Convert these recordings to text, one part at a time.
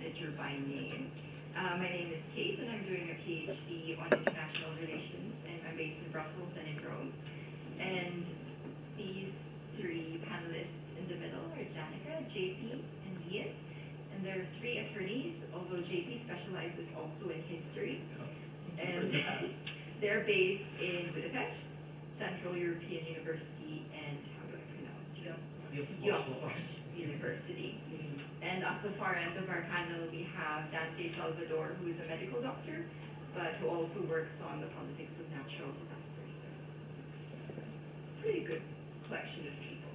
editor by name. My name is Kate, and I'm doing a PhD on international relations, and I'm based in Brussels and in Rome. And these three panelists in the middle are Janica, JP, and Ian. And they're three attorneys, although JP specializes also in history. And they're based in Budapest, Central European University, and how do I pronounce it? University. And at the far end of our panel, we have Dante Salvador, who is a medical doctor, but who also works on the politics of natural disasters. So it's a pretty good collection of people.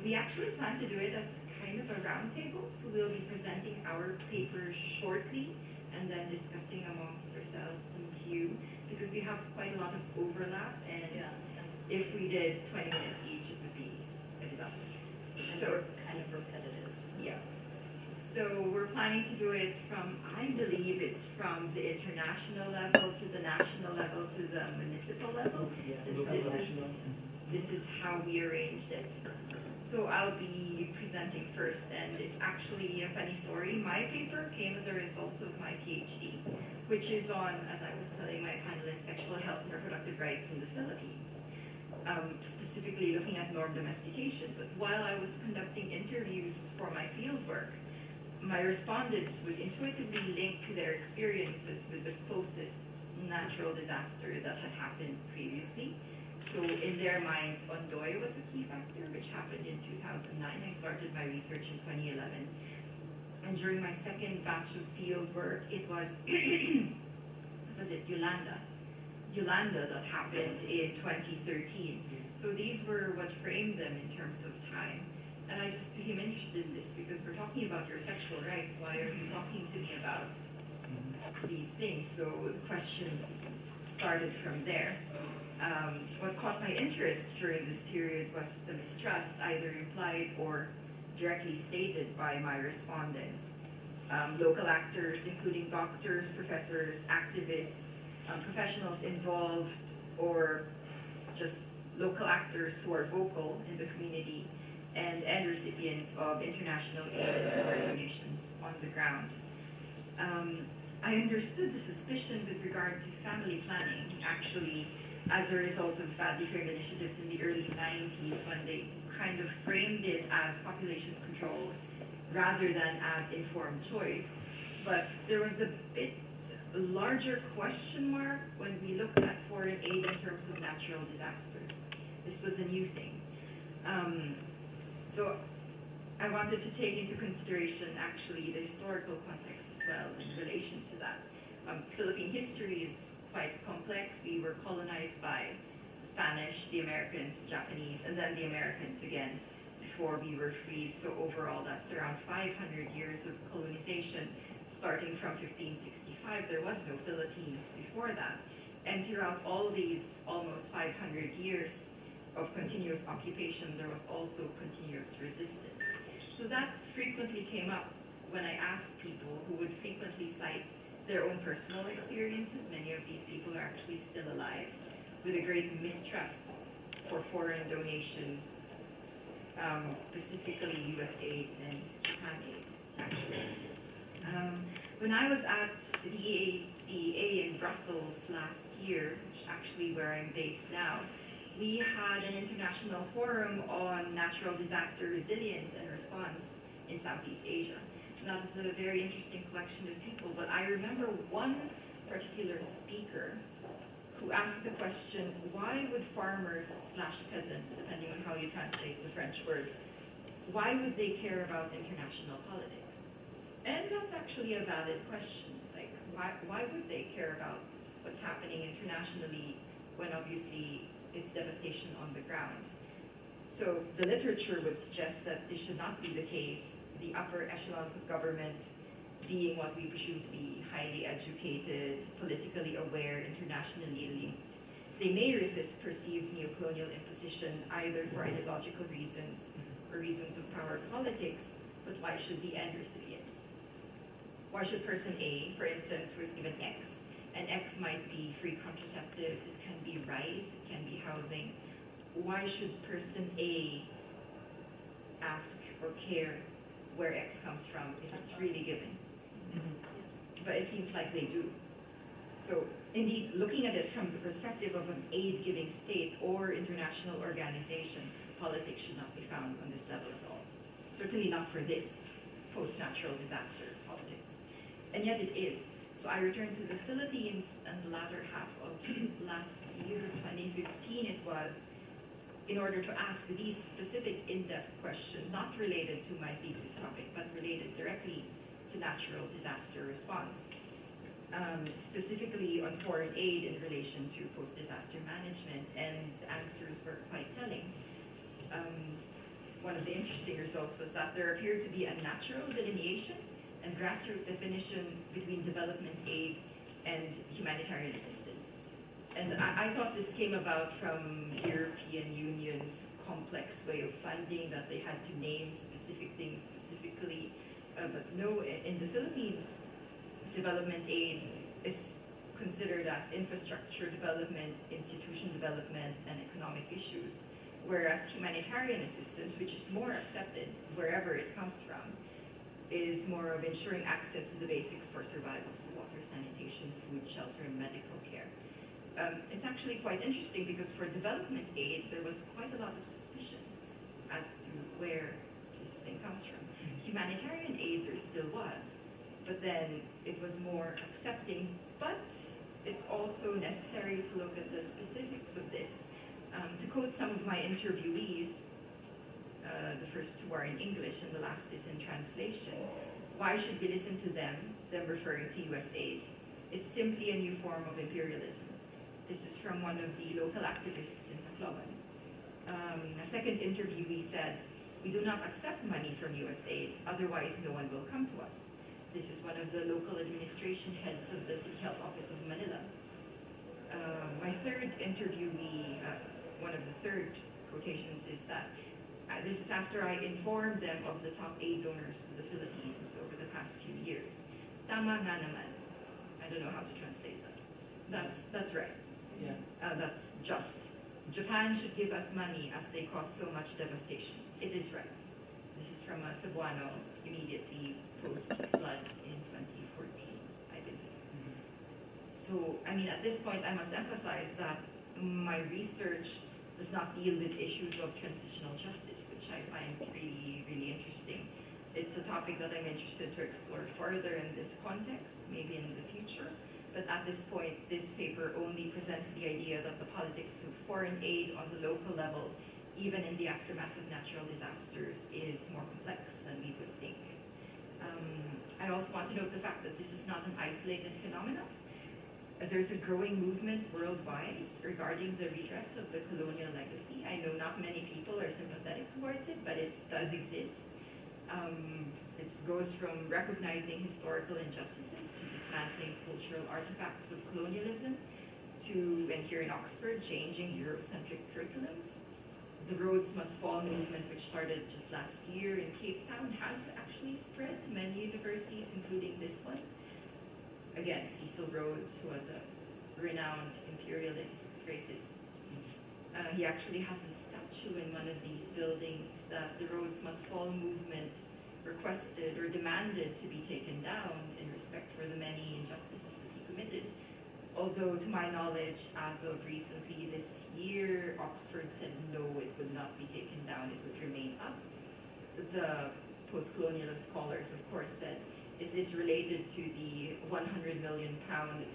We actually plan to do it as kind of a roundtable, so we'll be presenting our papers shortly and then discussing amongst ourselves and you, because we have quite a lot of overlap, and if we did 20 minutes each, it would be a disaster. So kind of repetitive. Yeah. So we're planning to do it from, I believe it's from the international level to the national level to the municipal level, since this is how we arranged it. So I'll be presenting first, and it's actually a funny story. My paper came as a result of my PhD, which is on, as I was telling my panelists, sexual health and reproductive rights in the Philippines, specifically looking at norm domestication. But while I was conducting interviews for my fieldwork, my respondents would intuitively link their experiences with the closest natural disaster that had happened previously. So in their minds, Ondoy was a key factor, which happened in 2009. I started my research in 2011. And during my second batch of field work, it was, Yolanda that happened in 2013. So these were what framed them in terms of time. And I just became interested in this because we're talking about your sexual rights. Why are you talking to me about these things? So the questions started from there. What caught my interest during this period was the mistrust, either implied or directly stated by my respondents. Local actors, including doctors, professors, activists, professionals involved, or just local actors who are vocal in the community, and recipients of international aid and foreign donations on the ground. I understood the suspicion with regard to family planning, actually, as a result of badly framed initiatives in the early 90s, when they kind of framed it as population control rather than as informed choice. But there was a bit larger question mark when we looked at foreign aid in terms of natural disasters. This was a new thing. So I wanted to take into consideration actually the historical context as well in relation to that. Philippine history is quite complex. We were colonized by Spanish, the Americans, Japanese, and then the Americans again before we were freed. So overall, that's around 500 years of colonization. Starting from 1565, there was no Philippines before that. And throughout all these almost 500 years of continuous occupation, there was also continuous resistance. So that frequently came up when I asked people who would frequently cite their own personal experiences. Many of these people are actually still alive, with a great mistrust for foreign donations, specifically US aid and Japan aid, actually. When I was at the EACA in Brussels last year, which is actually where I'm based now, we had an international forum on natural disaster resilience and response in Southeast Asia. And that was a very interesting collection of people, but I remember one particular speaker who asked the question, why would farmers / peasants, depending on how you translate the French word, why would they care about international politics? And that's actually a valid question. Like, why would they care about what's happening internationally when obviously it's devastation on the ground? So the literature would suggest that this should not be the case. The upper echelons of government, being what we presume to be highly educated, politically aware, internationally linked, they may resist perceived neocolonial imposition either for ideological reasons or reasons of power politics, but why should the end recipients? Why should person A, for instance, who is given X, and X might be free contraceptives, it can be rice, it can be housing, why should person A ask or care where X comes from if it's really given. But it seems like they do. So indeed, looking at it from the perspective of an aid-giving state or international organization, politics should not be found on this level at all. Certainly not for this post-natural disaster politics. And yet it is. So I returned to the Philippines in the latter half of last year, 2015 it was, in order to ask these specific in-depth questions, not related to my thesis topic, but related directly to natural disaster response. Specifically on foreign aid in relation to post-disaster management, and the answers were quite telling. One of the interesting results was that there appeared to be a natural delineation and grassroots definition between development aid and humanitarian assistance. And I thought this came about from European Union's complex way of funding, that they had to name specific things specifically. But no, in the Philippines, development aid is considered as infrastructure development, institution development, and economic issues, whereas humanitarian assistance, which is more accepted wherever it comes from, is more of ensuring access to the basics for survival, so water, sanitation, food, shelter, and medical care. It's actually quite interesting because for development aid, there was quite a lot of suspicion as to where this thing comes from. Humanitarian aid, there still was, but then it was more accepting, but it's also necessary to look at the specifics of this. To quote some of my interviewees, the first two are in English and the last is in translation. Why should we listen to them referring to US aid? It's simply a new form of imperialism. This is from one of the local activists in Tacloban. A second interviewee said, "We do not accept money from US aid, otherwise no one will come to us." This is one of the local administration heads of the City Health Office of Manila. My third interviewee, one of the third quotations is that, this is after I informed them of the top aid donors to the Philippines over the past few years. Tama nga naman. I don't know how to translate that. That's right. Yeah. That's just. Japan should give us money as they cause so much devastation. It is right. This is from Cebuano, immediately post-floods in 2014, I believe. So, I mean, at this point, I must emphasize that my research does not deal with issues of transitional justice, which I find really, really interesting. It's a topic that I'm interested to explore further in this context, maybe in the future. But at this point, this paper only presents the idea that the politics of foreign aid on the local level, even in the aftermath of natural disasters, is more complex than we would think. I also want to note the fact that this is not an isolated phenomenon. There's a growing movement worldwide regarding the redress of the colonial legacy. I know not many people are sympathetic towards it, but it does exist. It goes from recognizing historical injustices to dismantling cultural artifacts of colonialism to, and here in Oxford, changing Eurocentric curriculums. The Rhodes Must Fall movement, which started just last year in Cape Town, has actually spread to many universities, including this one. Again, Cecil Rhodes, who was a renowned imperialist, racist. He actually has a statue in one of these buildings that the Rhodes Must Fall movement requested or demanded to be taken down in respect for the many injustices that he committed. Although, to my knowledge, as of recently this year, Oxford said no, it would not be taken down, it would remain up. The post-colonialist scholars, of course, said, is this related to the £100 million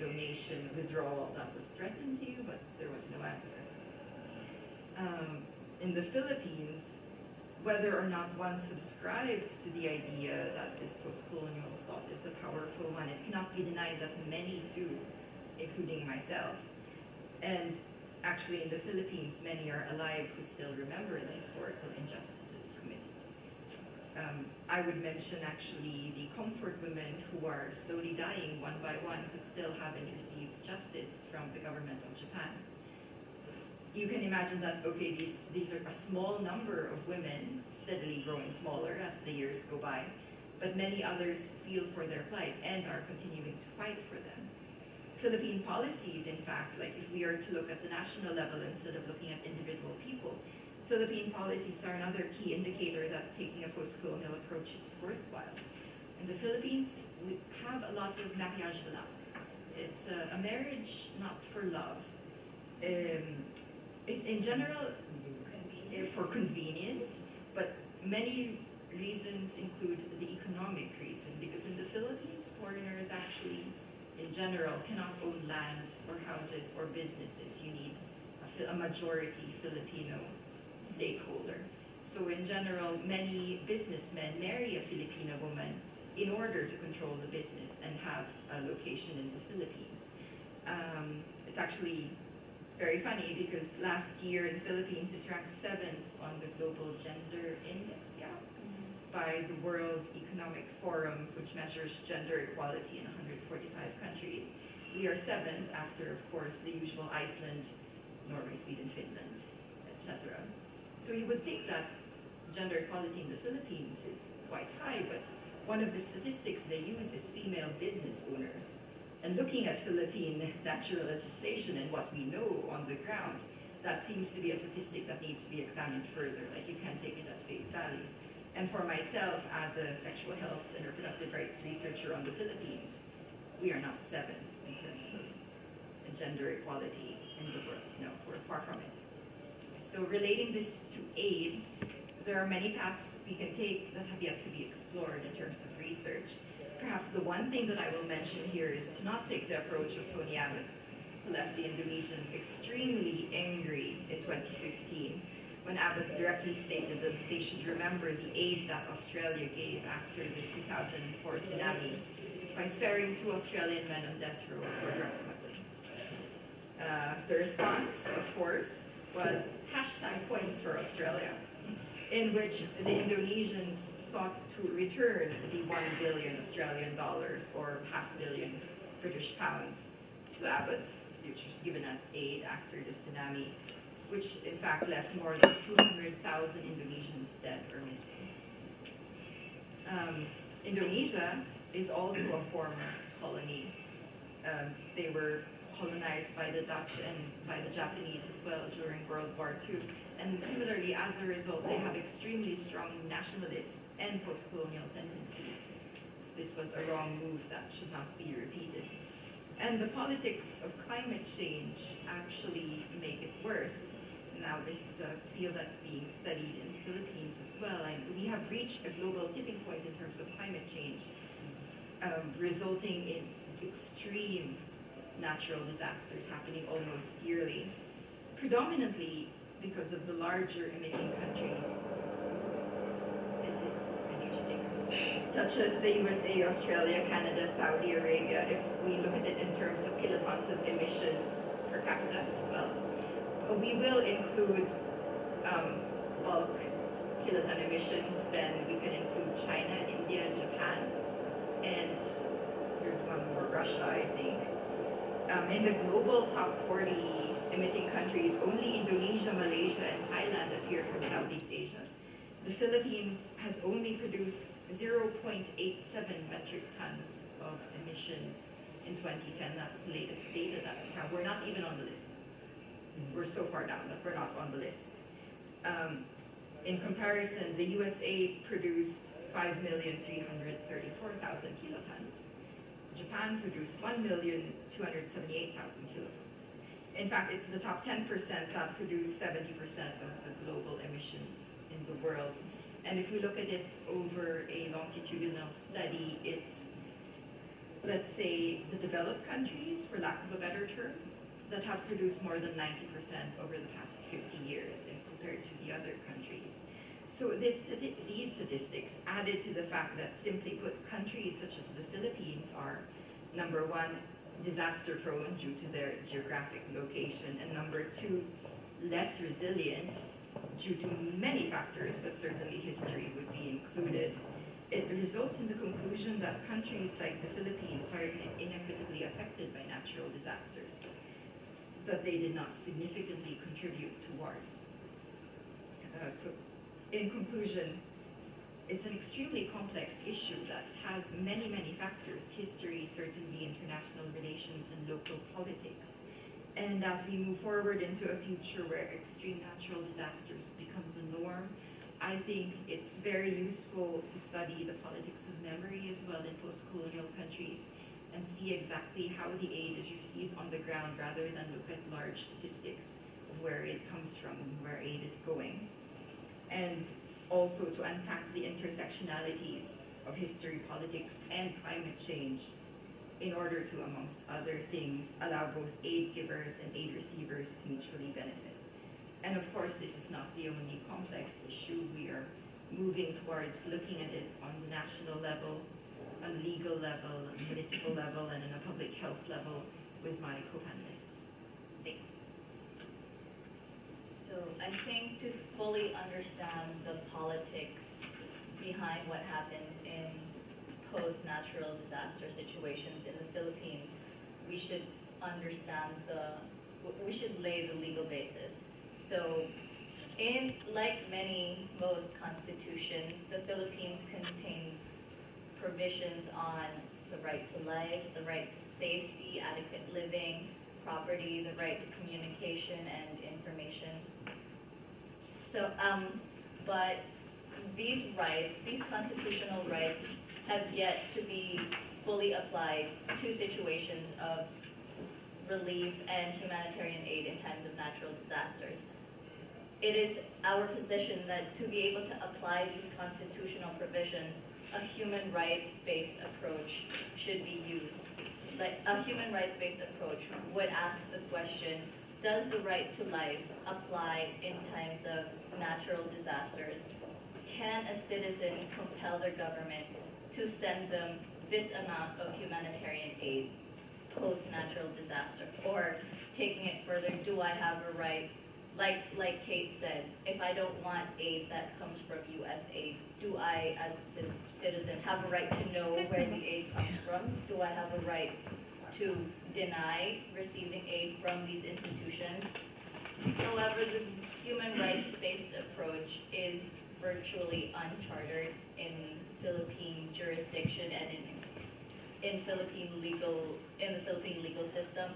donation withdrawal that was threatened to you? But there was no answer. In the Philippines, whether or not one subscribes to the idea that this post-colonial thought is a powerful one, it cannot be denied that many do, including myself. And actually in the Philippines, many are alive who still remember the historical injustices committed. I would mention actually the comfort women who are slowly dying one by one, who still haven't received justice from the government of Japan. You can imagine that, okay, these are a small number of women, steadily growing smaller as the years go by, but many others feel for their plight and are continuing to fight for them. Philippine policies, in fact, like if we are to look at the national level instead of looking at individual people, Philippine policies are another key indicator that taking a post-colonial approach is worthwhile. In the Philippines, we have a lot of mariage blanc. It's a marriage not for love. It's in general for convenience, but many reasons include the economic reason, because in the Philippines, foreigners actually, in general, cannot own land or houses or businesses. You need a majority Filipino stakeholder. So in general, many businessmen marry a Filipino woman in order to control the business and have a location in the Philippines. It's actually very funny because last year the Philippines is ranked 7th on the Global Gender Index, by the World Economic Forum, which measures gender equality in 145 countries. We are 7th after, of course, the usual Iceland, Norway, Sweden, Finland, etc. So you would think that gender equality in the Philippines is quite high, but one of the statistics they use is female business owners. And looking at Philippine natural legislation and what we know on the ground, that seems to be a statistic that needs to be examined further. Like, you can't take it at face value. And for myself, as a sexual health and reproductive rights researcher on the Philippines, we are not 7th in terms of gender equality in the world. No, we're far from it. So relating this to aid, there are many paths we can take that have yet to be explored in terms of research. Perhaps the one thing that I will mention here is to not take the approach of Tony Abbott, who left the Indonesians extremely angry in 2015, when Abbott directly stated that they should remember the aid that Australia gave after the 2004 tsunami by sparing 2 Australian men on death row for drug smuggling. The response, of course, was #points for Australia, in which the Indonesians sought to return the 1 billion Australian dollars or $500 million British pounds to Abbott, which was given as aid after the tsunami, which in fact left more than 200,000 Indonesians dead or missing. Indonesia is also a former colony. They were colonized by the Dutch and by the Japanese as well during World War II. And similarly, as a result, they have extremely strong nationalist and post-colonial tendencies. This was a wrong move that should not be repeated. And the politics of climate change actually make it worse. Now, this is a field that's being studied in the Philippines as well. And we have reached a global tipping point in terms of climate change, resulting in extreme natural disasters happening almost yearly, predominantly because of the larger emitting countries. This is interesting. Such as the USA, Australia, Canada, Saudi Arabia, if we look at it in terms of kilotons of emissions per capita as well. We will include bulk kiloton emissions, then we can include China, India, Japan, and there's one more, Russia, I think. In the global top 40 emitting countries, only Indonesia, Malaysia, and Thailand appear from Southeast Asia. The Philippines has only produced 0.87 metric tons of emissions in 2010. That's the latest data that we have. We're not even on the list. We're so far down that we're not on the list. In comparison, the USA produced 5,334,000 kilotons. Japan produced 1,278,000 kilotons. In fact, it's the top 10% that produce 70% of the global emissions in the world. And if we look at it over a longitudinal study, it's, let's say, the developed countries, for lack of a better term, that have produced more than 90% over the past 50 years compared to the other countries. So these statistics, added to the fact that, simply put, countries such as the Philippines are, number one, disaster prone due to their geographic location, and number two, less resilient due to many factors, but certainly history would be included. It results in the conclusion that countries like the Philippines are inequitably affected by natural disasters that they did not significantly contribute towards. So, in conclusion, it's an extremely complex issue that has many, many factors: history, certainly international relations, and local politics. And as we move forward into a future where extreme natural disasters become the norm, I think it's very useful to study the politics of memory as well in post-colonial countries and see exactly how the aid is received on the ground rather than look at large statistics of where it comes from and where aid is going. And also to unpack the intersectionalities of history, politics, and climate change in order to, amongst other things, allow both aid givers and aid receivers to mutually benefit. And of course, this is not the only complex issue. We are moving towards looking at it on the national level, on legal level, on municipal level, and on a public health level with my co-panelists. Thanks. So I think to fully understand the politics behind what happens in post-natural disaster situations in the Philippines, we should understand we should lay the legal basis. So like most constitutions, the Philippines contains provisions on the right to life, the right to safety, adequate living, property, the right to communication and information. So, but these rights, these constitutional rights, have yet to be fully applied to situations of relief and humanitarian aid in times of natural disasters. It is our position that to be able to apply these constitutional provisions, a human rights-based approach should be used. Like a human rights-based approach would ask the question, does the right to life apply in times of natural disasters? Can a citizen compel their government to send them this amount of humanitarian aid post-natural disaster? Or taking it further, do I have a right, like Kate said, if I don't want aid that comes from US aid, do I, as a citizen, have a right to know where the aid comes from? Do I have a right to deny receiving aid from these institutions? However, the human rights-based approach is virtually uncharted in Philippine jurisdiction and in the Philippine legal system.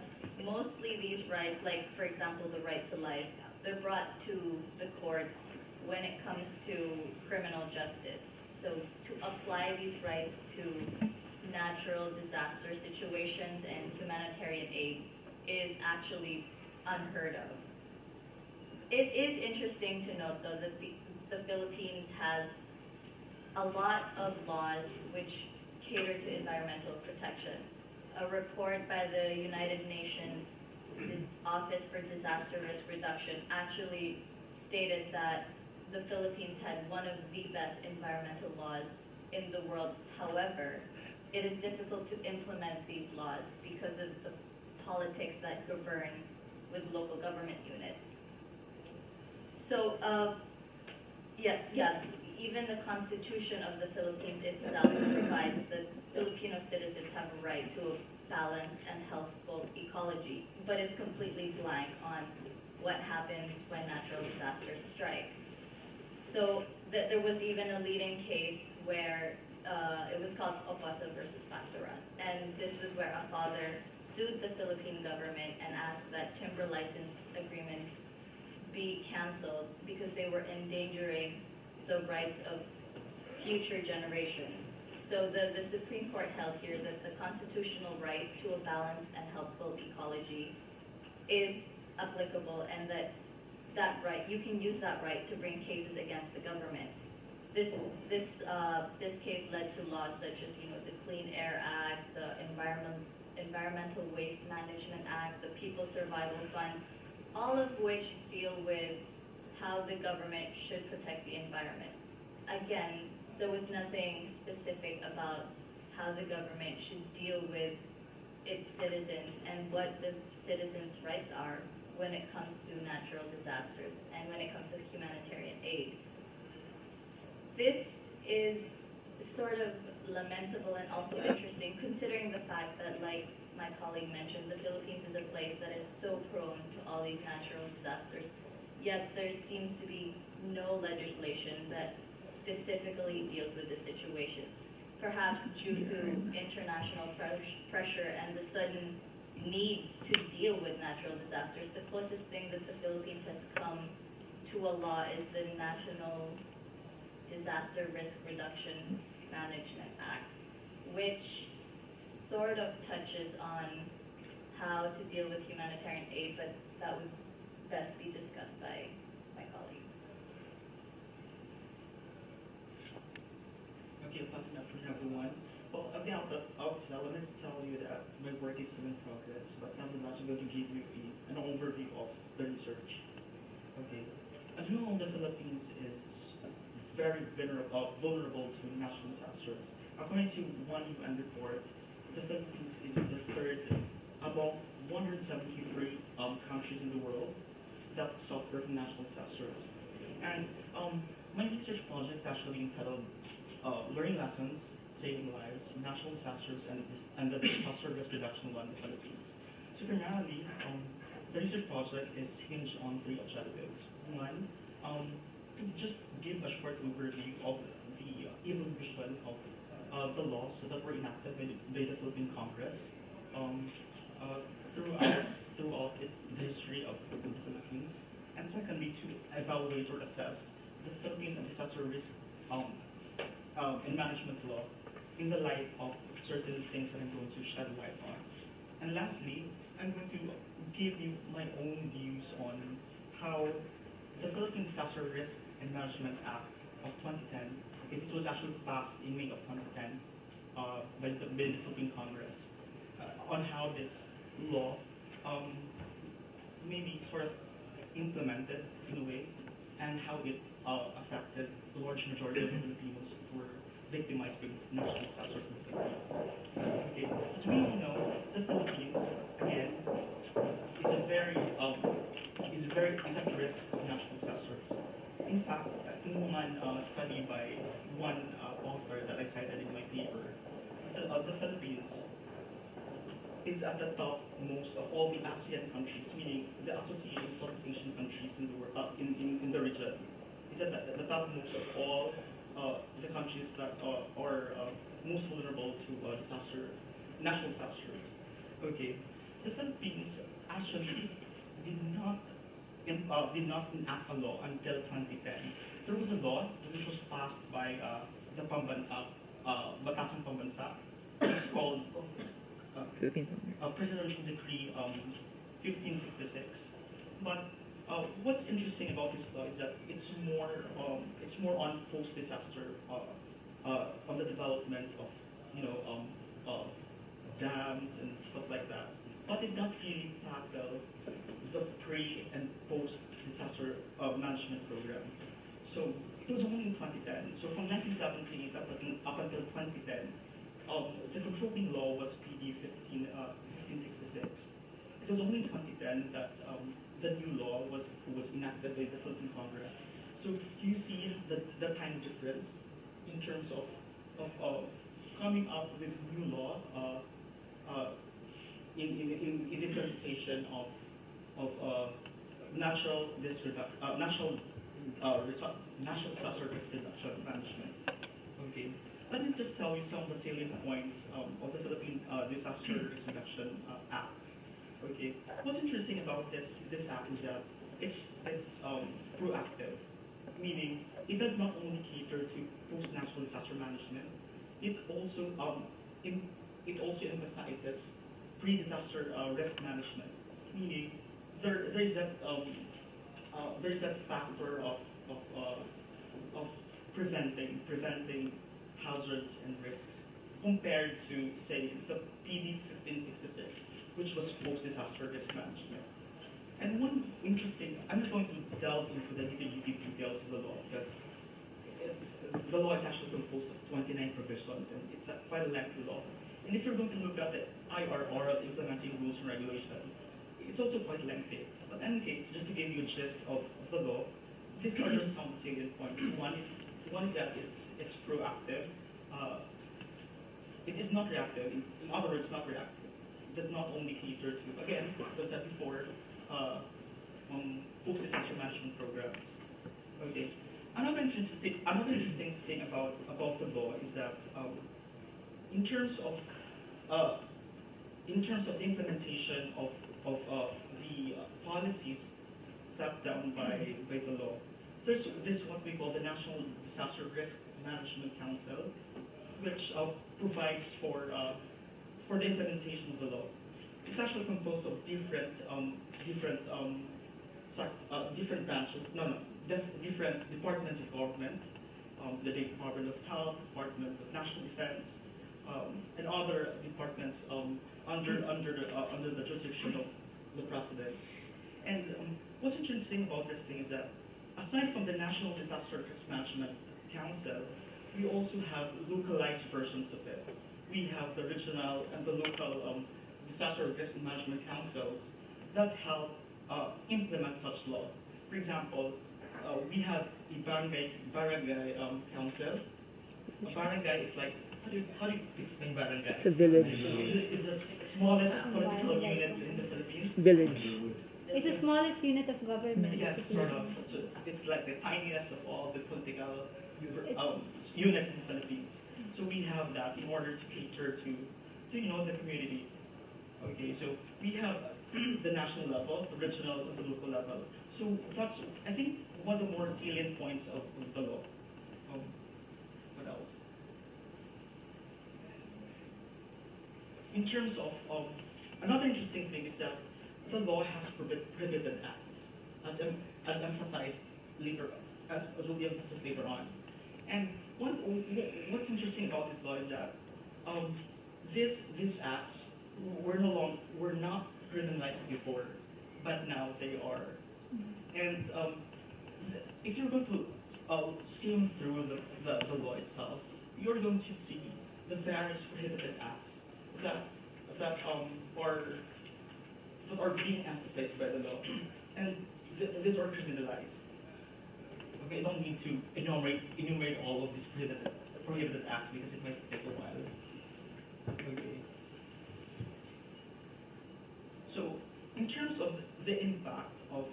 Mostly these rights, like for example the right to life, they're brought to the courts when it comes to criminal justice. So to apply these rights to natural disaster situations and humanitarian aid is actually unheard of. It is interesting to note though that the Philippines has a lot of laws which cater to environmental protection. A report by the United Nations Office for Disaster Risk Reduction actually stated that the Philippines had one of the best environmental laws in the world. However, it is difficult to implement these laws because of the politics that govern with local government units. So, even the Constitution of the Philippines itself provides that Filipino citizens have a right to a balanced and healthful ecology, but is completely blank on what happens when natural disasters strike. So there was even a leading case where it was called Opossum versus Factora, and this was where a father sued the Philippine government and asked that timber license agreements be canceled because they were endangering the rights of future generations. So the Supreme Court held here that the constitutional right to a balanced and healthful ecology is applicable, and that right, you can use that right to bring cases against the government. This case led to laws such as the Clean Air Act, the Environmental Waste Management Act, the People's Survival Fund, all of which deal with how the government should protect the environment. Again, there was nothing specific about how the government should deal with its citizens and what the citizens' rights are when it comes to natural disasters and when it comes to humanitarian aid. This is sort of lamentable and also interesting, considering the fact that, like my colleague mentioned, the Philippines is a place that is so prone to all these natural disasters, yet there seems to be no legislation that specifically deals with this situation. Perhaps due to international pressure and the sudden need to deal with natural disasters. The closest thing that the Philippines has come to a law is the National Disaster Risk Reduction Management Act, which sort of touches on how to deal with humanitarian aid, but that would best be discussed by my colleague. Okay, pleasant afternoon, everyone. Well, at the outset, let me tell you that my work is still in progress, but nevertheless, I'm going to give you an overview of the research. Okay, as we know, the Philippines is very vulnerable to natural disasters. According to one UN report, the Philippines is the third among 173 countries in the world that suffer from natural disasters. And my research project is actually entitled Learning Lessons, Saving Lives, Natural Disasters, and the Disaster Risk Reduction Law in the Philippines. So primarily, the research project is hinged on three objectives. One, to just give a short overview of the evolution of the laws that were enacted by the Philippine Congress throughout the history of the Philippines. And secondly, to evaluate or assess the Philippine disaster risk and management law in the light of certain things that I'm going to shed light on. And lastly, I'm going to give you my own views on how the Philippine Disaster Risk and Management Act of 2010, this was actually passed in May of 2010 by the Philippine Congress, on how this law maybe sort of implemented in a way, and how it affected the large majority of Filipinos who were victimized by natural disasters in the Philippines. Okay, as we all know, the Philippines again is at risk of natural disasters. In fact, in one study by one author that I cited in my paper, the Philippines is at the top most of all the ASEAN countries, meaning the Association of Southeast Asian countries in the world, in the region. Is at the top most of all the countries that are most vulnerable to natural disasters. Okay, the Philippines actually did not enact a law until 2010. There was a law which was passed by the Batasang Pambansa. It's called Presidential Decree 1566. But what's interesting about this law is that it's more on post-disaster, on the development of dams and stuff like that. But it not really tackle the pre and post-disaster management program. So it was only in 2010. So from 1978 up until 2010, the controlling law was PD 1566. It was only in 2010 that the new law was enacted by the Philippine Congress. So you see the tiny difference in terms of coming up with new law in the implementation of natural disaster risk reduction management. Okay, let me just tell you some of the salient points of the Philippine Disaster Risk Reduction Act. Okay, what's interesting about this act is that it's proactive, meaning it does not only cater to post-natural disaster management. It also emphasizes pre-disaster risk management, meaning there's that factor of preventing hazards and risks compared to, say, the PD 1566, which was post-disaster risk management. And one interesting, I'm not going to delve into the nitty-gritty details of the law because the law is actually composed of 29 provisions and it's quite a lengthy law. And if you're going to look at the IRR of implementing rules and regulation, it's also quite lengthy. But in any case, just to give you a gist of the law, these are just some salient points. One is that it's proactive. It is not reactive. In other words, not reactive. It does not only cater to, again, as I said before, post-disaster management programs. Okay. Another interesting thing about the law is that in terms of in terms of the implementation of the policies set down by the law, there's this what we call the National Disaster Risk Management Council, which provides for the implementation of the law. It's actually composed of different branches, different departments of government, the Department of Health, Department of National Defense, and other departments under the jurisdiction of the president. And what's interesting about this thing is that aside from the National Disaster Risk Management Council, we also have localized versions of it. We have the regional and the local disaster risk management councils that help implement such law. For example, we have a barangay council. A barangay is like, how do you explain barangay? It's a village. It's the smallest political unit in the Philippines. Village. It's the smallest unit of government. Yes, sort of. So it's like the tiniest of all the political units in the Philippines. So we have that in order to cater to the community. Okay, so we have the national level, the regional, and the local level. So that's, I think, one of the more salient points of the law. What else? In terms of another interesting thing is that the law has prohibited acts, as emphasized later, as will be emphasized later on. And what's interesting about this law is that these acts were not criminalized before, but now they are. And if you're going to skim through the law itself, you're going to see the various prohibited acts that are being emphasized by the law, and these are criminalized. Okay, I don't need to enumerate all of these prohibited acts because it might take a while. Okay. So, in terms of the impact of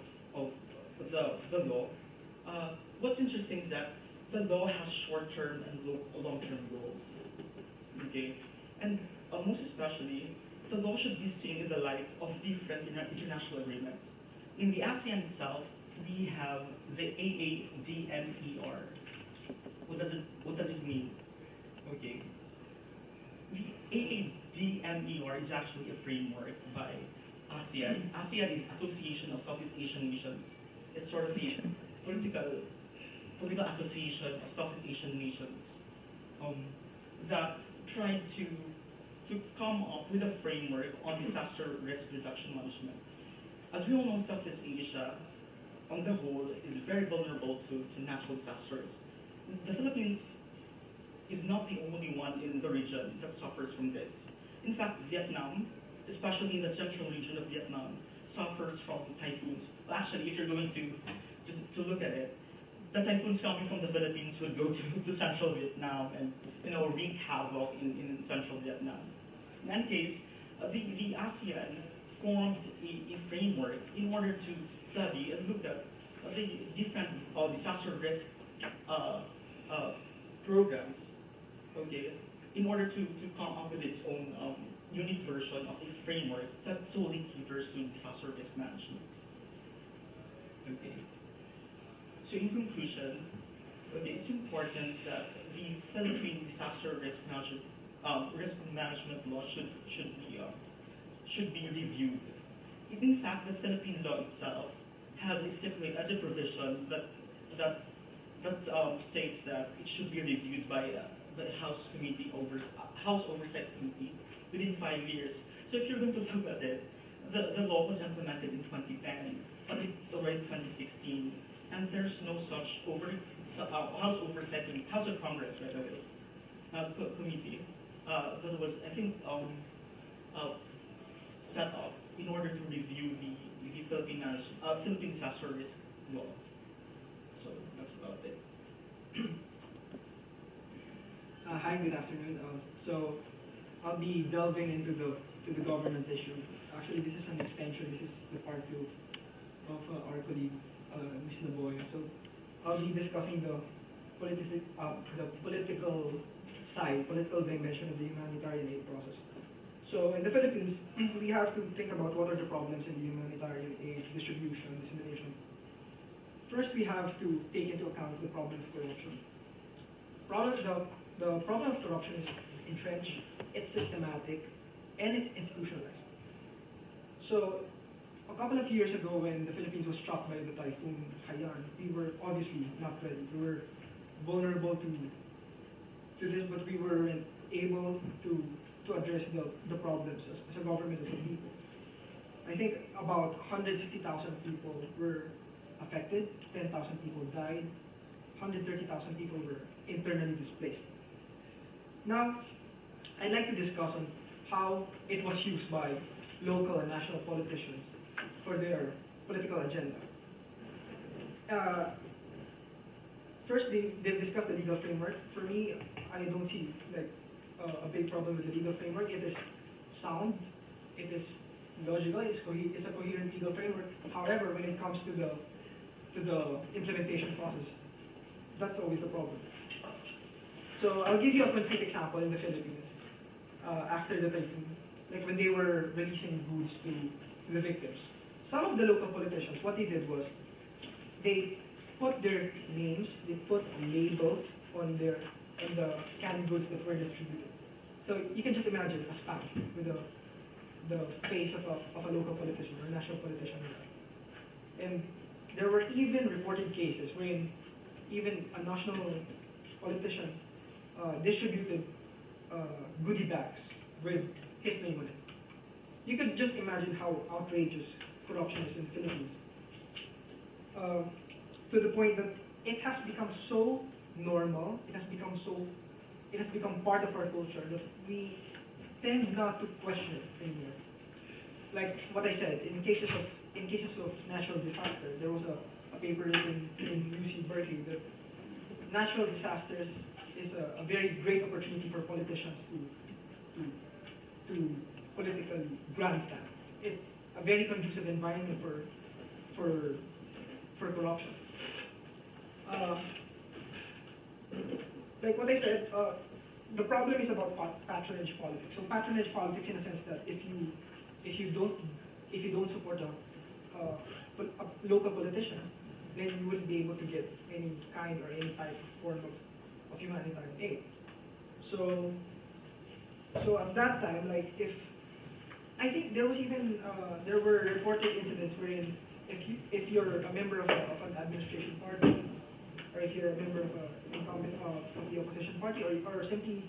the law, what's interesting is that the law has short-term and long-term goals. Okay, and most especially, the law should be seen in the light of different international agreements. In the ASEAN itself, we have the AADMER. What does it mean? Okay. The AADMER is actually a framework by ASEAN. ASEAN is Association of Southeast Asian Nations. It's sort of a political association of Southeast Asian nations that tried to come up with a framework on disaster risk reduction management. As we all know, Southeast Asia, on the whole, is very vulnerable to natural disasters. The Philippines is not the only one in the region that suffers from this. In fact, Vietnam, especially in the central region of Vietnam, suffers from typhoons. Well, actually, if you're going to look at it, the typhoons coming from the Philippines would go to central Vietnam and wreak havoc in central Vietnam. In any case, the ASEAN formed a framework in order to study and look at the different disaster risk programs, okay, in order to come up with its own unique version of a framework that solely caters to disaster risk management. Okay. So in conclusion, okay, it's important that the Philippine disaster risk management law should be reviewed. In fact, the Philippine law itself has a provision that states that it should be reviewed by the House Oversight Committee within 5 years. So if you're going to look at it, the law was implemented in 2010, but it's already 2016, and there's no such House of Congress, by the way, committee that was, I think, set up in order to review the Philippine disaster risk law. So that's about it. Hi, good afternoon. So I'll be delving into the governance issue. Actually, this is an extension. This is the part 2 of our colleague, Ms. Naboy. So I'll be discussing the political side, political dimension of the humanitarian aid process. So in the Philippines, we have to think about what are the problems in the humanitarian aid distribution, dissemination. First, we have to take into account the problem of corruption. The problem of corruption is entrenched, it's systematic, and it's institutionalized. So a couple of years ago when the Philippines was struck by the typhoon Haiyan, we were obviously not ready. We were vulnerable to this, but we weren't able to address the problems as a government, as a people. I think about 160,000 people were affected, 10,000 people died, 130,000 people were internally displaced. Now, I'd like to discuss on how it was used by local and national politicians for their political agenda. First, they've discussed the legal framework. For me, I don't see like a big problem with the legal framework. It is sound, it is logical, it's a coherent legal framework. However, when it comes to the implementation process, that's always the problem. So I'll give you a concrete example in the Philippines after the typhoon, like when they were releasing goods to the victims. Some of the local politicians, what they did was they put their names, they put labels on the canned goods that were distributed. So you can just imagine a stamp with the face of a local politician or a national politician. And there were even reported cases wherein even a national politician distributed goodie bags with his name on it. You could just imagine how outrageous corruption is in the Philippines. To the point that it has become so normal, it has become part of our culture that we tend not to question it anymore. Like what I said, in cases of natural disaster, there was a paper written in UC Berkeley that natural disasters is a very great opportunity for politicians to politically grandstand. It's a very conducive environment for corruption. Like what I said, the problem is about patronage politics. So patronage politics, in a sense that if you don't support a local politician, then you wouldn't be able to get any kind or any type of form of humanitarian aid. So at that time, like I think there was even there were reported incidents wherein if you're a member of an administration party, or if you're a member of an incumbent of the opposition party, or simply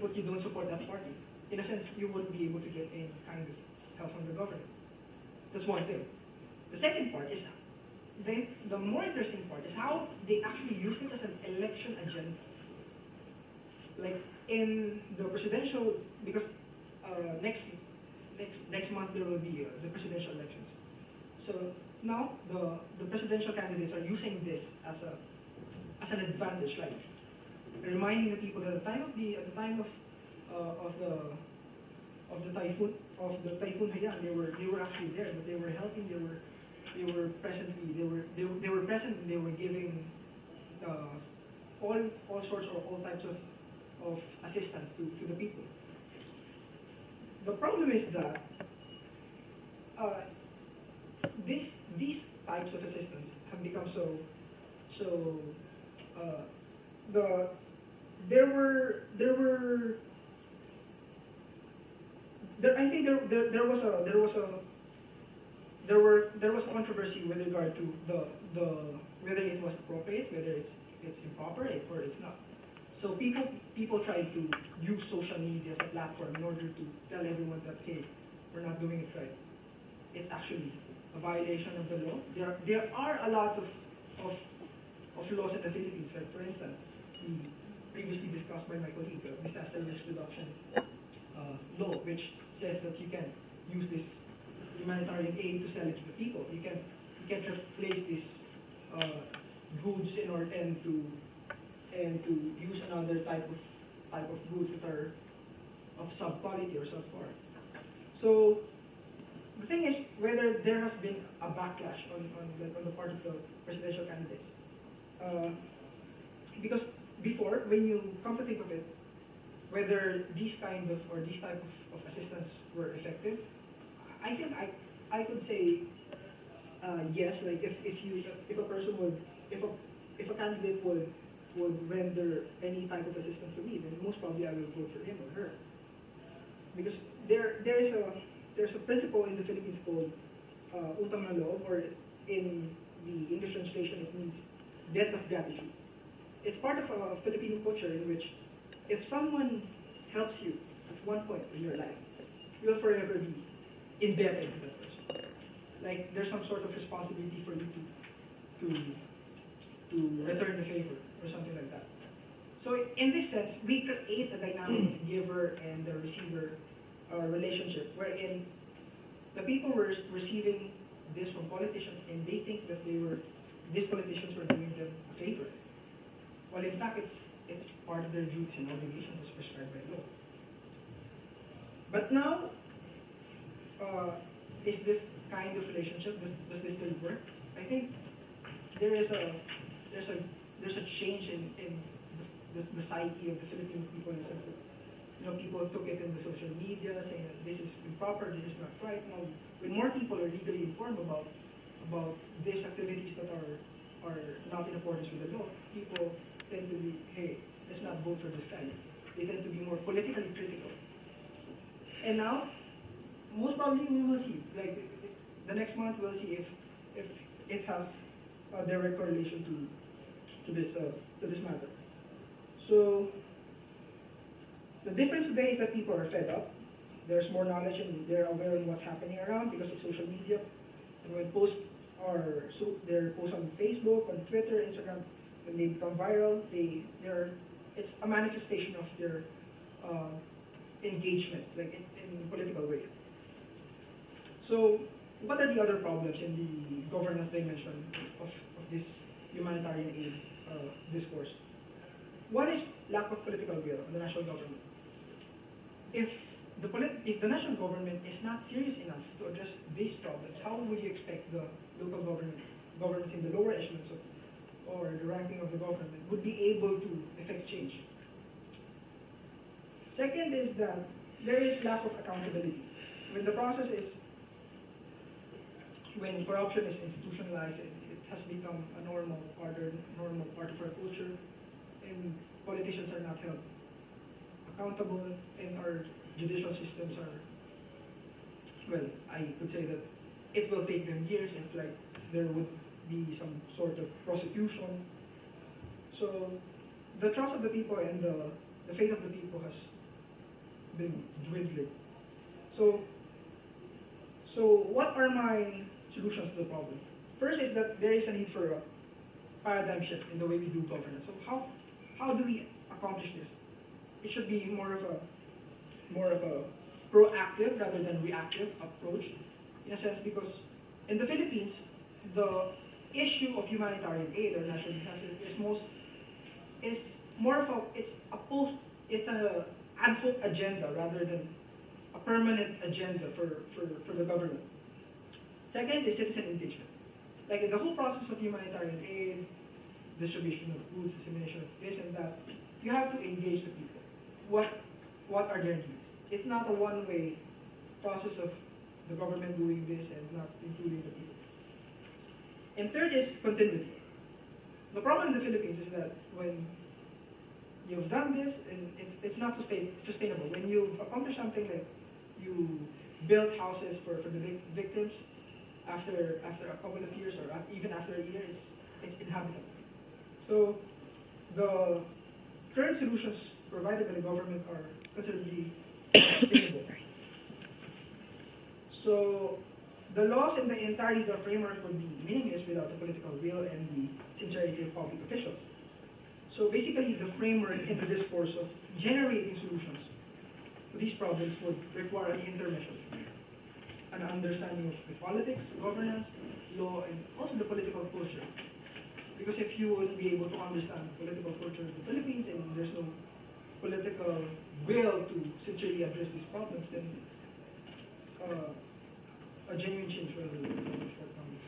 put, you don't support that party, in a sense, you wouldn't be able to get any kind of help from the government. That's one thing. The second part is, the more interesting part is how they actually used it as an election agenda. Like in the presidential, because next month there will be the presidential elections. So now the presidential candidates are using this as an advantage, like reminding the people that at the time of the typhoon Haiyan, they were actually there, but they were helping. They were present. They were giving all sorts or all types of assistance to the people. The problem is that these types of assistance have become there was controversy with regard to the whether it was appropriate, whether it's improper, or it's not. So people try to use social media as a platform in order to tell everyone that, hey, we're not doing it right. It's actually a violation of the law. There are a lot of laws in the Philippines. Like for instance, the previously discussed by my colleague, disaster risk reduction law, which says that you can use this humanitarian aid to sell it to the people. You can replace these goods in order and to use another type of goods that are of sub-quality or subpar. So the thing is whether there has been a backlash on the part of the presidential candidates. Because before, when you come to think of it, whether these type of assistance were effective, I think I could say yes. Like if a person would if a candidate would render any type of assistance to me, then most probably I will vote for him or her, because there's a principle in the Philippines called utang na loob, or in the English translation it means debt of gratitude. It's part of a Filipino culture in which if someone helps you at one point in your life, you'll forever be indebted to that person. Like there's some sort of responsibility for you to return the favor or something like that. So in this sense, we create a dynamic of giver and the receiver relationship, wherein the people were receiving this from politicians and they think that these politicians were doing them a favor. Well, in fact, it's part of their duties and obligations as prescribed by law. But now, is this kind of relationship, does this still work? I think there's a change in the psyche of the Filipino people, in the sense that people took it in the social media saying that this is improper, this is not right. Now, when more people are legally informed about these activities that are not in accordance with the law, people tend to be, hey, let's not vote for this guy. They tend to be more politically critical. And now, most probably we will see, like the next month we'll see if it has a direct correlation to this matter. So the difference today is that people are fed up. There's more knowledge and they're aware of what's happening around because of social media. And when they're posts on Facebook, on Twitter, Instagram, when they become viral, it's a manifestation of their engagement, like in a political way. So what are the other problems in the governance dimension of this humanitarian aid discourse? One is lack of political will of the national government. If the national government is not serious enough to address these problems, how would you expect the local governments in the lower echelons or the ranking of the government would be able to effect change? Second is that there is lack of accountability. When corruption is institutionalized, it has become a normal part of our culture, and politicians are not held accountable, and our judicial systems are, well, I could say that it will take them years if there would be some sort of prosecution. So the trust of the people and the faith of the people has been dwindling. So what are my solutions to the problem? First is that there is a need for a paradigm shift in the way we do governance. So how do we accomplish this? It should be more of a proactive rather than reactive approach, in a sense, because in the Philippines, the issue of humanitarian aid or national disaster is more of it's an ad hoc agenda rather than a permanent agenda for the government. Second is citizen engagement. Like in the whole process of humanitarian aid, distribution of goods, dissemination of this and that, you have to engage the people. What are their needs? It's not a one-way process of the government doing this and not including the people. And third is continuity. The problem in the Philippines is that when you've done this, and it's not sustainable. When you've accomplished something like you build houses for the victims, after a couple of years or even after a year, it's inhabitable. So the current solutions provided by the government are considerably sustainable. So the laws and the entire legal framework would be meaningless without the political will and the sincerity of public officials. So basically, the framework and the discourse of generating solutions to these problems would require an intermesh of an understanding of the politics, governance, law, and also the political culture. Because if you would be able to understand the political culture of the Philippines and there's no political will to sincerely address these problems, then a genuine change will be forthcoming.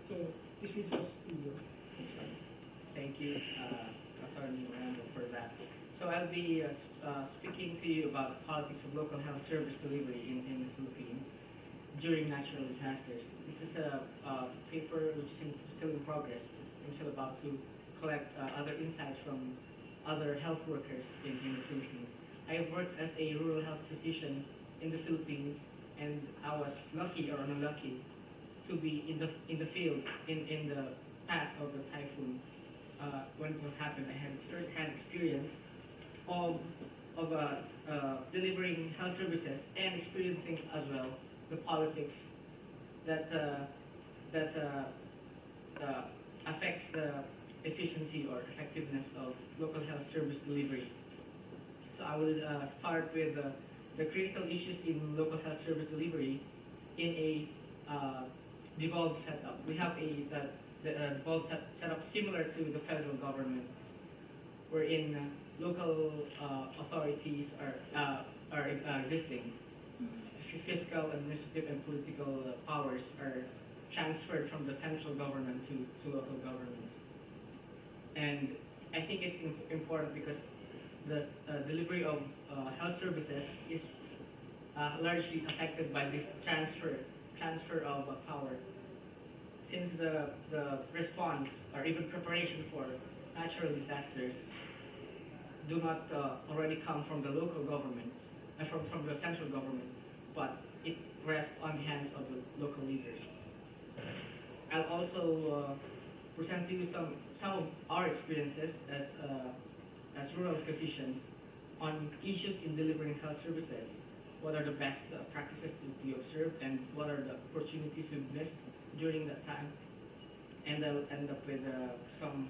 So this leads us to the next slide. Thank you, Attorney Orlando, for that So I'll be speaking to you about the politics of local health service delivery in the Philippines during natural disasters. This is a paper which is still in progress. I'm still about to collect other insights from other health workers in the Philippines. I have worked as a rural health physician in the Philippines, and I was lucky or unlucky to be in the field in the path of the typhoon when it was happened. I had first-hand experience of delivering health services and experiencing as well the politics that affects the efficiency or effectiveness of local health service delivery. So I will start with the critical issues in local health service delivery in a devolved setup. We have a devolved setup similar to the federal government, wherein local authorities are existing. Fiscal, administrative, and political powers are transferred from the central government to local governments. And I think it's important because the delivery of health services is largely affected by this transfer of power. Since the response or even preparation for natural disasters do not already come from the local governments, from the central government, but it rests on the hands of the local leaders. I'll also present to you some of our experiences as rural physicians on issues in delivering health services. What are the best practices to be observed, and what are the opportunities we've missed during that time? And I'll end up with some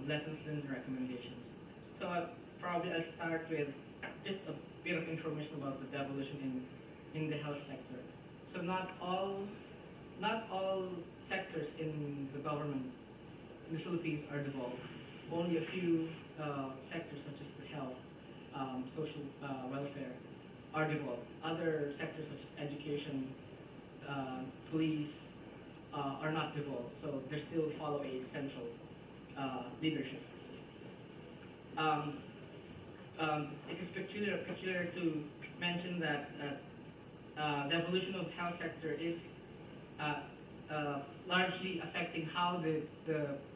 lessons learned recommendations. So I'll start with just a bit of information about the devolution in the health sector. So not all sectors in the government in the Philippines are devolved. Only a few sectors such as the health, social welfare are devolved. Other sectors such as education, police are not devolved. So they still follow a central leadership. It is peculiar to mention that the evolution of health sector is largely affecting how the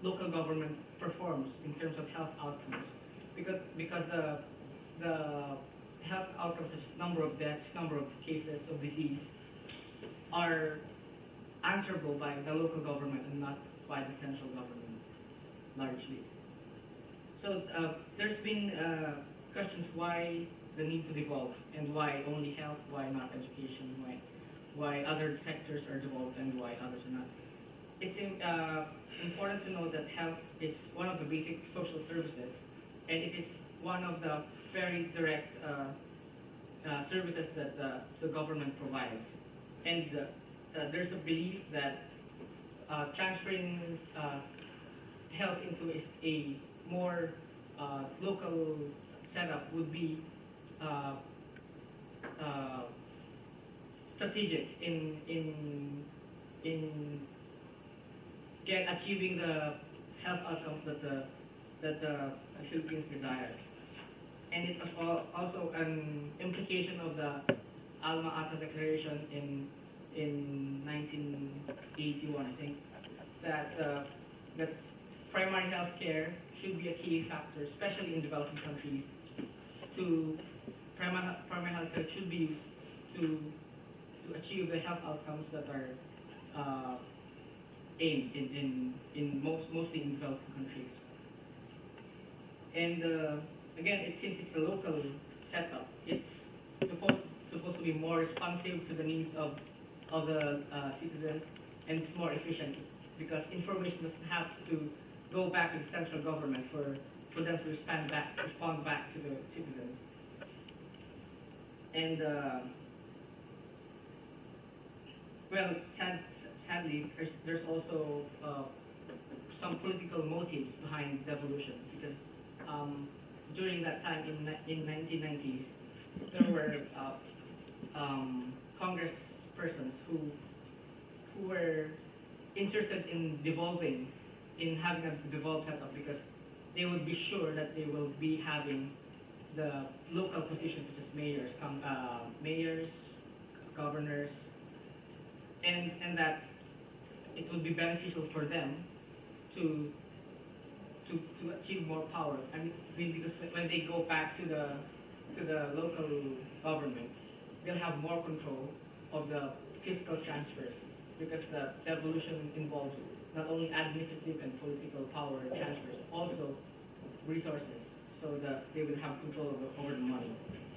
local government performs in terms of health outcomes, because the health outcomes such as number of deaths, number of cases of disease are answerable by the local government and not by the central government largely. So there's been questions why the need to devolve, and why only health, why not education, why other sectors are devolved and why others are not. It's important to know that health is one of the basic social services, and it is one of the very direct services that the government provides. And there's a belief that transferring health into a more local setup would be strategic in achieving the health outcomes that the Philippines desire. And it was also an implication of the Alma Ata Declaration in 1981, I think, that primary health care should be a key factor, especially in developing countries. Primary health care should be used to achieve the health outcomes that are aimed in mostly in developing countries. And again, since it's a local setup, it's supposed to be more responsive to the needs of the citizens, and it's more efficient because information doesn't have to go back to the central government for them to respond back to the citizens. And well, sadly, there's also some political motives behind devolution, because during that time in 1990s, there were Congress persons who were interested in having a devolved setup, because they would be sure that they will be having the local positions such as mayors, governors, and that it would be beneficial for them to achieve more power. I mean, because when they go back to the local government, they'll have more control of the fiscal transfers because the evolution involves not only administrative and political power transfers, also resources, so that they will have control over the money,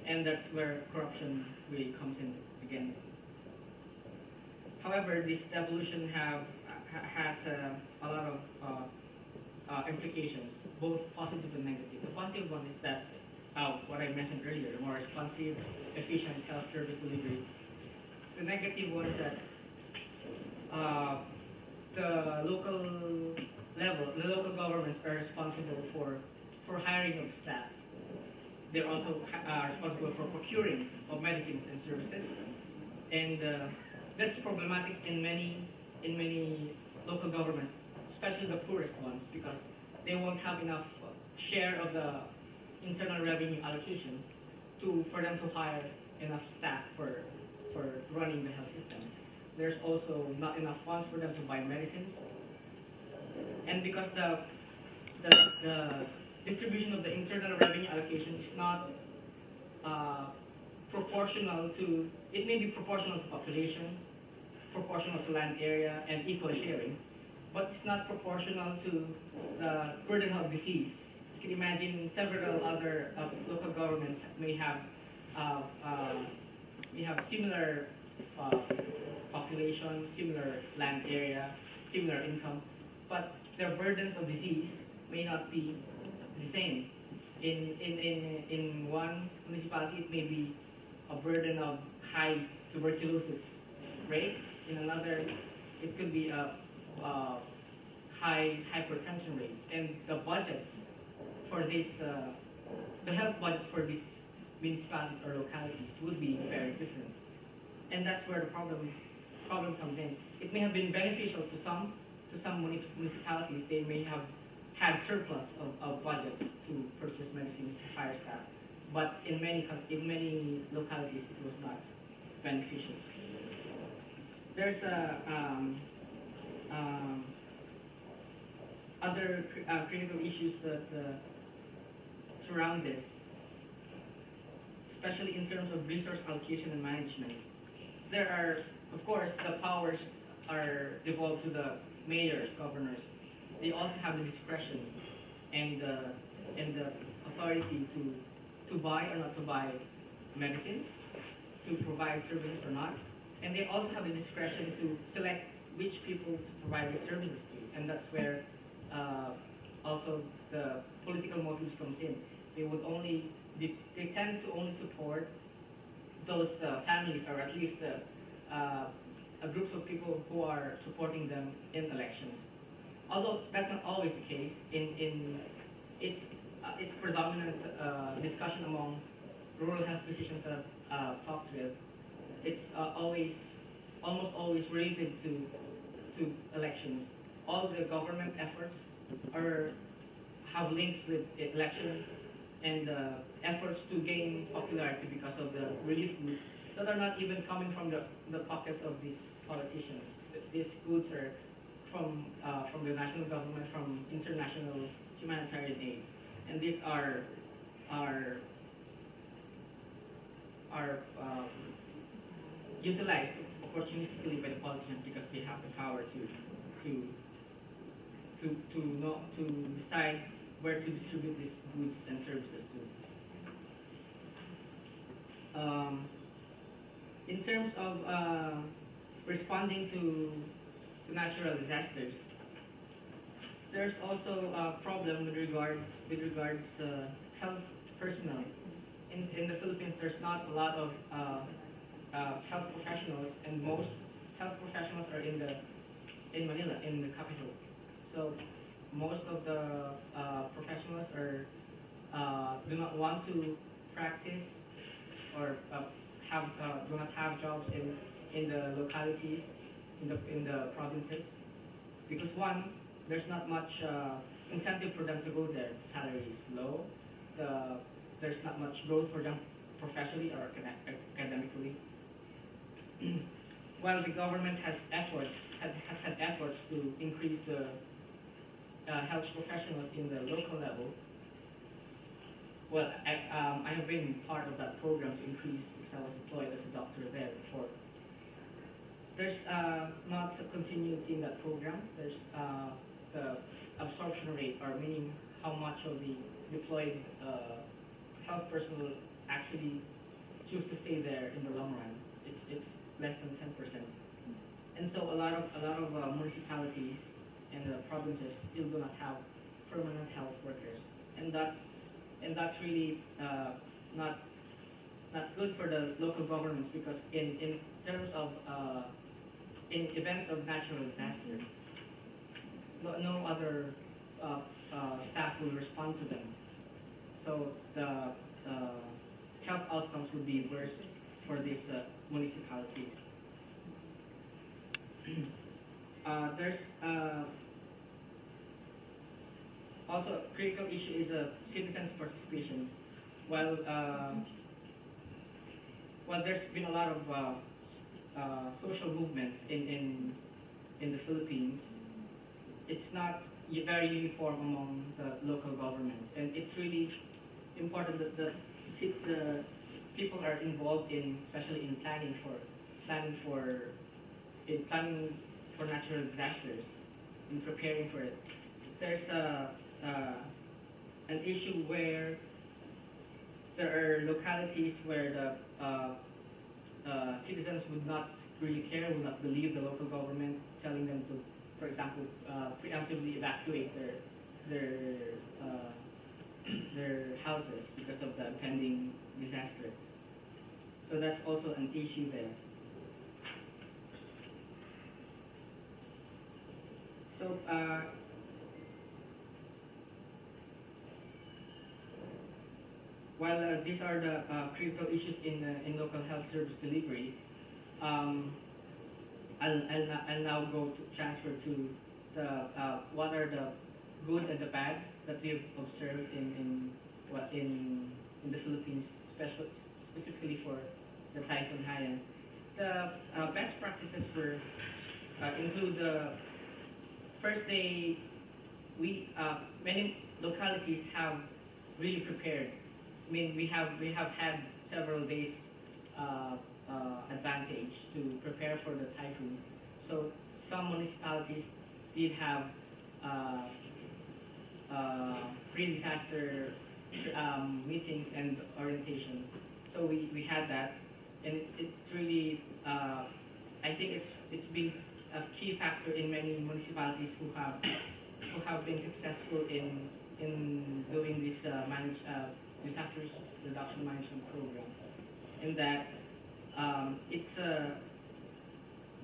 and that's where corruption really comes in again. However, this evolution has a lot of implications, both positive and negative. The positive one is that what I mentioned earlier, more responsive, efficient health service delivery. The negative one is that the local governments are responsible for hiring of staff. They're also responsible for procuring of medicines and services, and that's problematic in many local governments, especially the poorest ones, because they won't have enough share of the internal revenue allocation for them to hire enough staff for running the health system. There's also not enough funds for them to buy medicines, and because the distribution of the internal revenue allocation is not proportional to, it may be proportional to population, proportional to land area, and equal sharing, but it's not proportional to the burden of disease. You can imagine several other local governments may have similar population, similar land area, similar income, but their burdens of disease may not be the same. In one municipality, it may be a burden of high tuberculosis rates. In another, it could be a high hypertension rates. And the budgets for this, the health budgets for these municipalities or localities would be very different. And that's where the problem comes in. It may have been beneficial to some municipalities. They may have had surplus of budgets to purchase medicines, to hire staff, but in many localities it was not beneficial. There's other critical issues that surround this, especially in terms of resource allocation and management. There are, of course, the powers are devolved to the mayors, governors. They also have the discretion and the authority to buy or not to buy medicines, to provide services or not. And they also have the discretion to select which people to provide these services to. And that's where also the political motives comes in. They tend to only support those families, or at least a group of people who are supporting them in elections. Although that's not always the case. It's predominant discussion among rural health physicians that I've talked with. It's almost always related to elections. All the government efforts have links with the election and efforts to gain popularity because of the relief goods that are not even coming from the pockets of these politicians. These goods are from the national government, from international humanitarian aid, and these are utilized opportunistically by the politicians because they have the power to decide where to distribute these goods and services to. In terms of responding to natural disasters, there's also a problem with regards health personnel. In the Philippines, there's not a lot of health professionals, and most health professionals are in Manila, in the capital. So most of the professionals do not want to practice or do not have jobs in the localities, in the provinces, because one, there's not much incentive for them to go there. The salary is low. There's not much growth for them professionally or academically. While the government has had efforts to increase the health professionals in the local level, well, I have been part of that program to increase because I was employed as a doctor there before. There's not a continuity in that program. There's the absorption rate, or meaning how much of the deployed health personnel actually choose to stay there in the long run. It's less than 10%. And so a lot of municipalities and provinces still do not have permanent health workers, and that's really not good for the local governments, because in terms of in events of natural disaster, no other staff will respond to them. So the health outcomes would be worse for these municipalities. There's also a critical issue is citizens' participation. While there's been a lot of social movements in the Philippines, it's not very uniform among the local governments, and it's really important that the people are involved in, especially in planning for natural disasters, in preparing for it. There's an issue where there are localities where the citizens would not really care, would not believe the local government, telling them to, for example, preemptively evacuate their houses because of the impending disaster. So that's also an issue there. So while these are the critical issues in local health service delivery, I'll now transfer to the what are the good and the bad that we've observed in the Philippines, specifically for the Typhoon Haiyan. The best practices include first, many localities have really prepared. I mean, we have had several days advantage to prepare for the typhoon. So some municipalities did have pre-disaster meetings and orientation. So we had that, and it's really I think it's been a key factor in many municipalities who have been successful in doing this disaster reduction management program. In that it's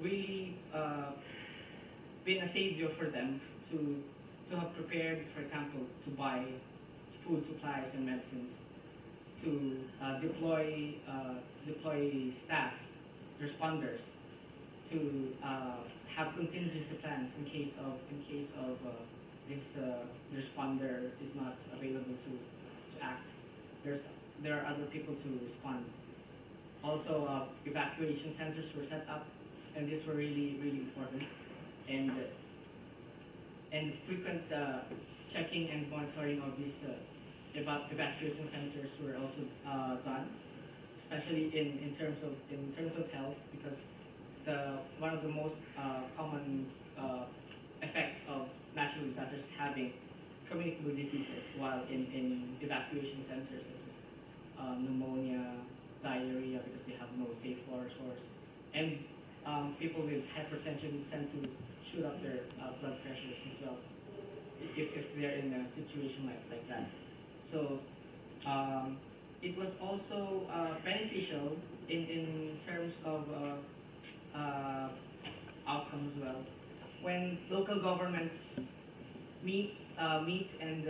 really been a savior for them to have prepared, for example, to buy food supplies and medicines, to deploy staff, responders, to have contingency plans in case of this responder is not available to act. There are other people to respond. Also, evacuation centers were set up, and these were really important. And frequent checking and monitoring of these evacuation centers were also done, especially in terms of health, because one of the most common effects of natural disasters having communicable diseases while in evacuation centers, such as pneumonia, diarrhea, because they have no safe water source, and people with hypertension tend to shoot up their blood pressures as well if they're in a situation like that. So it was also beneficial in terms of outcomes as well. When local governments meet and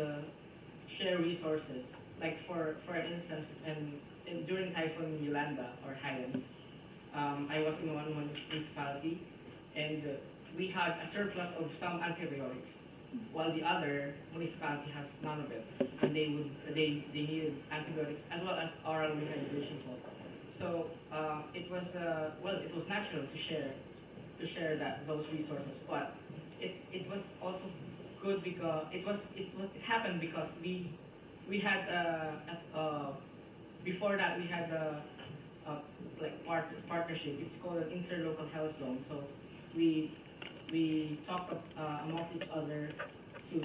share resources, like for instance, during Typhoon Yolanda or Haiyan, I was in one municipality, and we had a surplus of some antibiotics. while the other municipality has none of it, and they needed antibiotics as well as oral rehydration salts. So it was it was natural to share those resources, but it was also good because it happened because we had before that we had like partnership. It's called an interlocal health zone. So we talked amongst each other to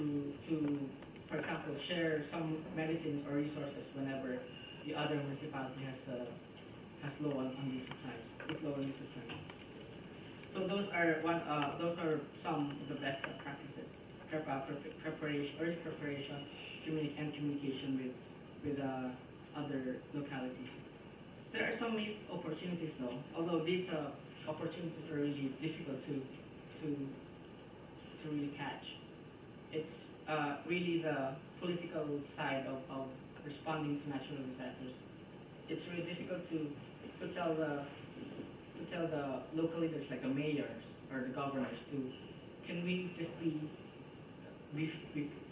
for example share some medicines or resources whenever the other municipality has low on these supplies. Is low on these supplies. So those are some of the best practices. Preparation, early preparation, and communication with other localities. There are some missed opportunities though, although these opportunities are really difficult to really catch. It's really the political side of responding to natural disasters. It's really difficult to tell the local leaders like the mayors or the governors can we just be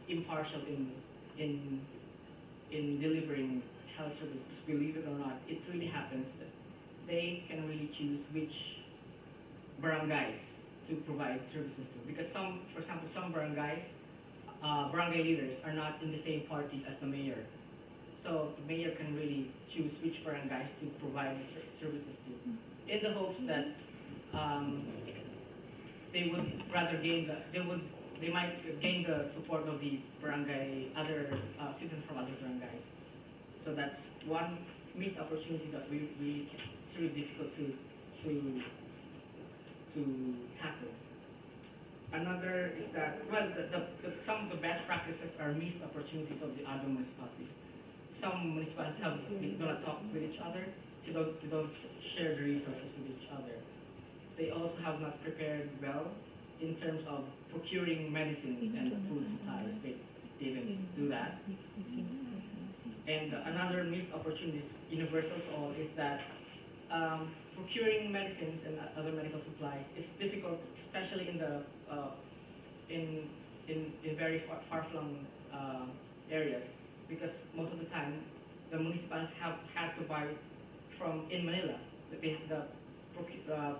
impartial in delivering health services. Believe it or not, it really happens that they can really choose which barangays to provide services to. Because for example, some barangays, barangay leaders are not in the same party as the mayor. So the mayor can really choose which barangays to provide services to, in the hopes that they would rather they might gain the support of the other citizens from other barangays. So that's one missed opportunity that it's really difficult to tackle. Another is that some of the best practices are missed opportunities of the other municipalities. Some municipalities do not talk with each other, they don't share the resources with each other. They also have not prepared well in terms of procuring medicines and food supplies. They didn't do that. And another missed opportunity, universal to all, is that procuring medicines and other medical supplies is difficult, especially in the in very far-flung areas, because most of the time the municipalities have had to buy from in Manila. The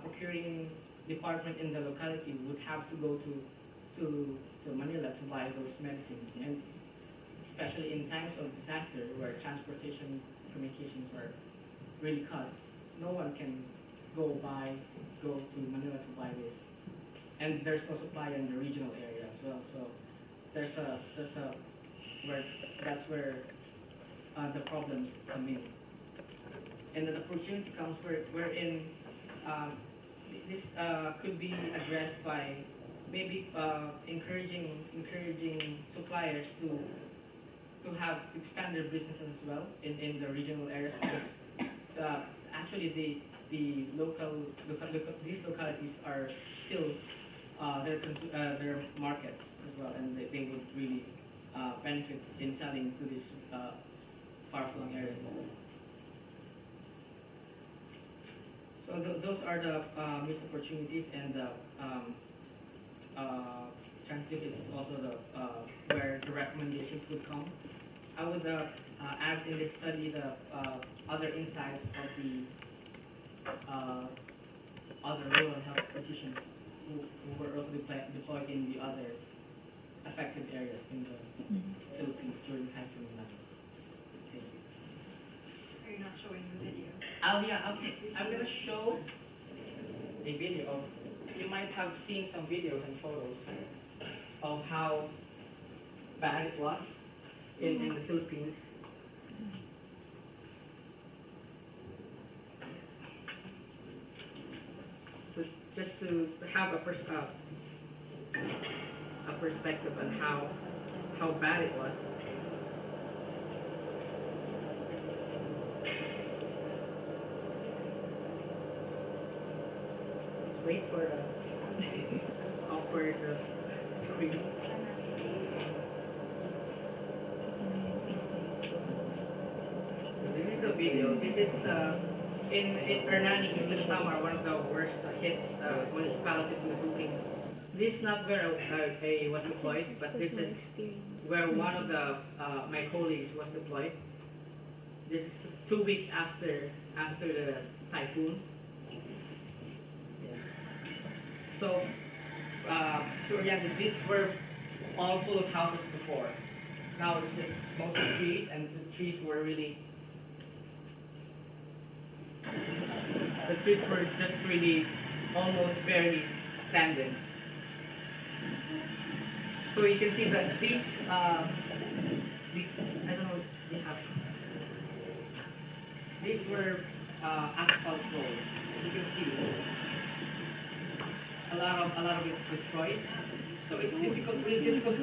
procuring department in the locality would have to go to Manila to buy those medicines, and especially in times of disaster where transportation communications are really cut, no one can go to Manila to buy this, and there's no supply in the regional area as well. So that's where the problems come in, and the opportunity comes wherein this could be addressed by maybe encouraging suppliers to expand their businesses as well in the regional areas, because actually these localities are still their markets as well, and they would really benefit in selling to these far-flung areas. So those are the missed opportunities, and the transitivity is also where the recommendations would come. I would add in this study the other insights of the other rural health physicians who were also deployed in the other affected areas in the Philippines during Typhoon Madara. Thank you. Are you not showing the video? I'm gonna show a video of. You might have seen some videos and photos of how bad it was in the Philippines. So just to have a perspective on how bad it was. Wait for awkward screen. So this is a video. This is in Hernani, Eastern Samar, one of the worst hit municipalities in the Philippines. This is not where I was deployed, but this Personal is experience. where one of the my colleagues was deployed. This is 2 weeks after the typhoon. Yeah. So to orient you, these were all full of houses before. Now it's just mostly trees, and the trees were just really almost barely standing. So you can see that these, I don't know, they have, these were asphalt roads. As you can see, a lot of it's destroyed. So it's really difficult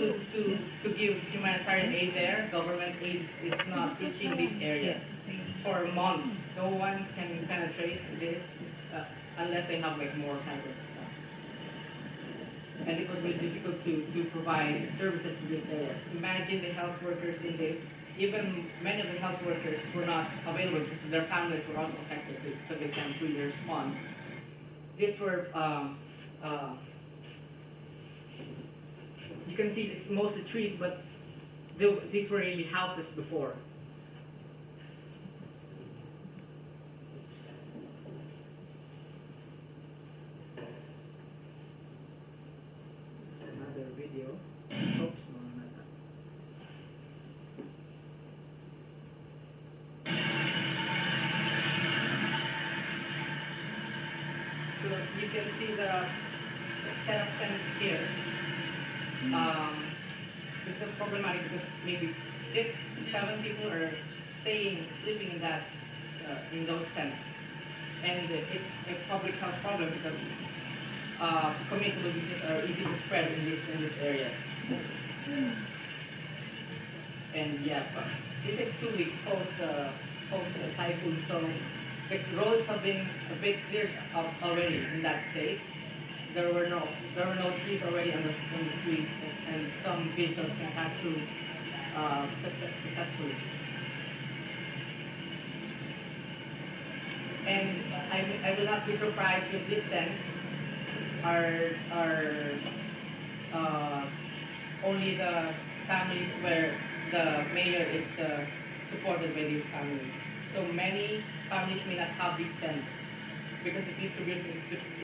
to give humanitarian aid there. Government aid is not reaching these areas for months. No one can penetrate this unless they have like more cycles and stuff. And it was really difficult to provide services to these areas. Imagine the health workers in this. Even many of the health workers were not available because their families were also affected, so they can't really respond. These were you can see it's mostly trees, but these were really houses before. Another video. Oops, no, not that. So you can see the set of tents here. It's a problematic because maybe 6, 7 people are sleeping in those tents, and it's a public health problem because communicable diseases are easy to spread in these areas. And yeah, this is 2 weeks post the typhoon, so the roads have been a bit cleared up already in that state. There were no trees already on the streets, and some vehicles can pass through successfully. And I will not be surprised if these tents are only the families where the mayor is supported by these families. So many families may not have these tents because the distribution is